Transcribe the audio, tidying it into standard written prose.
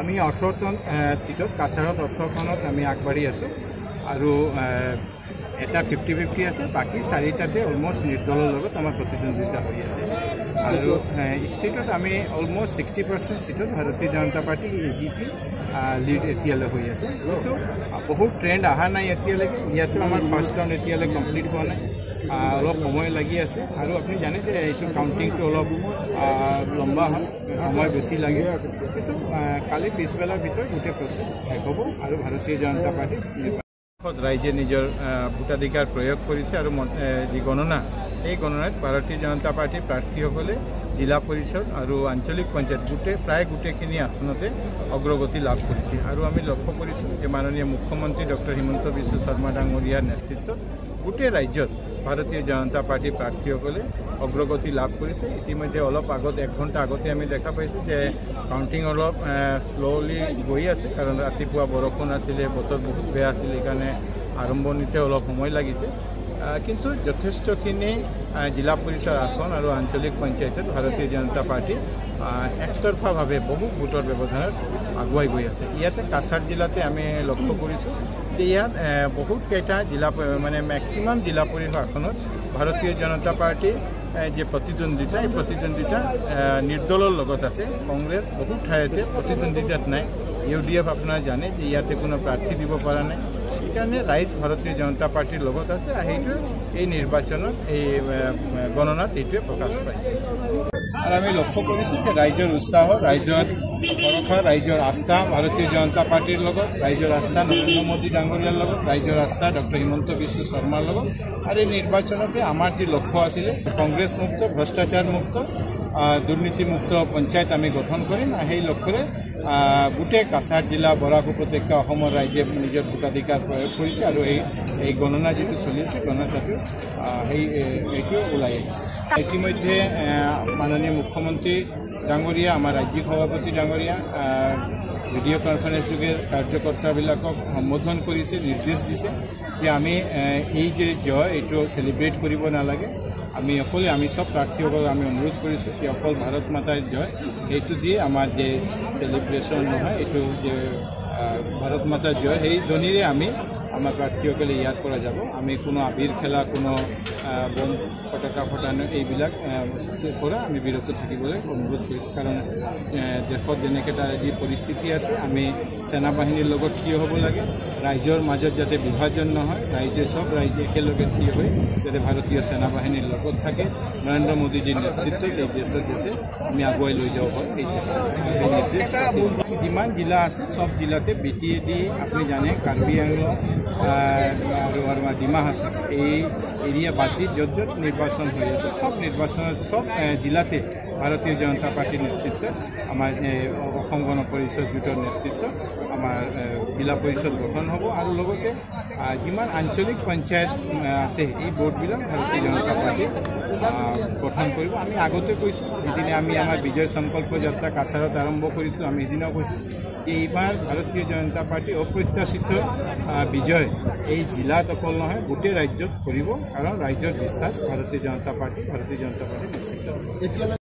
আমি 18খন সিটত কাছাৰত 18খনত আমি আগবাঢ়ি আছোঁ আৰু এটা 50-50 আছে বাকি 4টাতে অলমোস্ট নিৰ্দলৰ লগত আমাৰ প্ৰতিদ্বন্দ্বিতা হৈ আছে আৰু ষ্টেটত আমি অলমোস্ট 60% সিটত ভাৰতীয় জনতা পাৰ্টি AGP লিড এতিয়ালৈ হৈ আছে কিন্তু বহুত ট্ৰেন্ড অহা নাই এতিয়ালৈকে ইয়াতো আমাৰ ফাৰ্ষ্ট ৰাউণ্ড এতিয়ালৈ কমপ্লিট হোৱা নাই অলপ সময় লাগি আছে আৰু আপুনি জানে যে এইটো কাউণ্টিংটো অলপ লম্বা হয় সময় বেছি লাগে কিন্তু কালি পিছবেলাৰ ভিতৰত গোটেই প্ৰচেছ শেষ হ'ব আৰু ভাৰতীয় জনতা পাৰ্টি ৰাইজে নিজৰ ভোটাধিকাৰ প্ৰয়োগ কৰিছে আৰু যি গণনা এই গণনাত ভাৰতীয় জনতা পাৰ্টিৰ প্ৰাৰ্থীসকলে জিলা পৰিষদ আৰু আঞ্চলিক পঞ্চায়ত প্ৰায় গোটেইখিনি আসনতে অগ্ৰগতি লাভ কৰিছে আৰু আমি লক্ষ্য কৰিছোঁ যে মাননীয় মুখ্যমন্ত্ৰী ডক্টৰ হিমন্ত বিশ্ব শৰ্মা ডাঙৰীয়াৰ নেতৃত্বত গোটেই ৰাজ্যত ভাৰতীয় জনতা পাৰ্টিৰ প্ৰাৰ্থীসকলে অগ্ৰগতি লাভ কৰিছে ইতিমধ্যে অলপ আগত 1 ঘণ্টা আগতে আমি দেখা পাইছোঁ যে কাউণ্টিং অলপ শ্ল'লি গৈ আছে কাৰণ ৰাতিপুৱা বৰষুণ আছিলে বতৰ বহুত বেয়া আছিল সেইকাৰণে আৰম্ভণিতে অলপ সময় লাগিছে কিন্তু যথেষ্টখিনি জিলা পৰিষদ আসন আৰু আঞ্চলিক পঞ্চায়তত ভাৰতীয় জনতা পাৰ্টি একতৰফাভাৱে বহু ভোটৰ ব্যৱধানত আগুৱাই গৈ আছে ইয়াতে কাছাৰ জিলাতে আমি লক্ষ্য কৰিছোঁ যে ইয়াত বহুতকেইটা জিলা মানে মেক্সিমাম জিলা পৰিষদ আসনত ভাৰতীয় জনতা পাৰ্টি যে প্ৰতিদ্বন্দ্বিতা এই প্ৰতিদ্বন্দ্বিতা নিৰ্দলৰ লগত আছে কংগ্ৰেছ বহুত ঠাইতে প্ৰতিদ্বন্দ্বিতাত নাই UDF আপোনাৰ জানে যে ইয়াতে কোনো প্ৰাৰ্থী দিব পৰা নাই সেইকাৰণে ৰাইজ ভাৰতীয় জনতা পাৰ্টিৰ লগত আছে সেইটো এই নিৰ্বাচনত এই গণনাত এইটোৱে প্ৰকাশ পাইছে আৰু আমি লক্ষ্য কৰিছোঁ যে ৰাইজৰ উৎসাহ ৰাইজৰ ভৰসা ৰাইজৰ আস্থা ভাৰতীয় জনতা পাৰ্টিৰ লগত ৰাইজৰ আস্থা নৰেন্দ্ৰ মোদী ডাঙৰীয়াৰ লগত ৰাইজৰ আস্থা ডক্টৰ হিমন্ত বিশ্ব শৰ্মাৰ লগত আৰু এই নিৰ্বাচনতে আমাৰ যি লক্ষ্য আছিলে কংগ্ৰেছ মুক্ত ভ্ৰষ্টাচাৰ মুক্ত দুৰ্নীতিমুক্ত পঞ্চায়ত আমি গঠন কৰিম সেই লক্ষ্যৰে গোটেই কাছাৰ জিলা বৰাক উপত্যকা অসমৰ ৰাইজে নিজৰ ভোটাধিকাৰ প্ৰয়োগ কৰিছে আৰু এই গণনা যিটো চলি আছে গণনাটো এইটো ওলাই আহিছে ইতিমধ্যে মাননীয় মুখ্যমন্ত্ৰী ডাঙৰীয়া আমাৰ ৰাজ্যিক সভাপতি ডাঙৰীয়া ভিডিঅ' কনফাৰেন্স যোগে কাৰ্যকৰ্তাবিলাকক সম্বোধন কৰিছে নিৰ্দেশ দিছে যে আমি এই যে জয় এইটো চেলিব্ৰেট কৰিব নালাগে আমি সব প্ৰাৰ্থীসকলক আমি অনুৰোধ কৰিছোঁ যে অকল ভাৰত মাতাৰ জয় এইটো দিয়ে আমাৰ যে চেলিব্ৰেশ্যন নহয় এইটো যে ভাৰত মাতাৰ জয় সেই ধ্বনিৰে আমাৰ প্ৰাৰ্থীসকলে ইয়াত পৰা যাব আমি কোনো আবিৰ খেলা কোনো বম পতাকা ফটানো এইবিলাক পৰা আমি বিৰত থাকিবলৈ অনুৰোধ কৰিছোঁ কাৰণ দেশত যেনেকৈ তাৰ যি পৰিস্থিতি আছে আমি সেনাবাহিনীৰ লগত থিয় হ'ব লাগে ৰাইজৰ মাজত যাতে বিভাজন নহয় সব ৰাইজে একেলগে থিয় হৈ যাতে ভাৰতীয় সেনাবাহিনীৰ লগত থাকে নৰেন্দ্ৰ মোদীজীৰ নেতৃত্বত এই দেশত যাতে আমি আগুৱাই লৈ যাব পাৰোঁ এই চেষ্টা যিমান জিলা আছে সব জিলাতে BTAD আপুনি জানে কাৰ্বি আংলং আৰু আমাৰ ডিমা হাছাও এই এৰিয়া বাদ দি য'ত নিৰ্বাচন হৈ আছে সব নিৰ্বাচনত সব জিলাতে ভাৰতীয় জনতা পাৰ্টিৰ নেতৃত্বত আমাৰ অসম গণ পৰিষদ গোটৰ নেতৃত্বত আমাৰ জিলা পৰিষদ গঠন হ'ব আৰু লগতে যিমান আঞ্চলিক পঞ্চায়ত আছে এই বোৰ্ডবিলাক ভাৰতীয় জনতা পাৰ্টি গঠন কৰিব আমি আগতে কৈছোঁ সেইদিনা আমি আমাৰ বিজয় সংকল্প যাত্ৰা কাছাৰত আৰম্ভ কৰিছোঁ আমি সেইদিনাও কৈছোঁ যে এইবাৰ ভাৰতীয় জনতা পাৰ্টি অপ্ৰত্যাশিত বিজয় এই জিলাত অকল নহয় গোটেই ৰাজ্যত কৰিব কাৰণ ৰাজ্যৰ বিশ্বাস ভাৰতীয় জনতা পাৰ্টিৰ নেতৃত্ব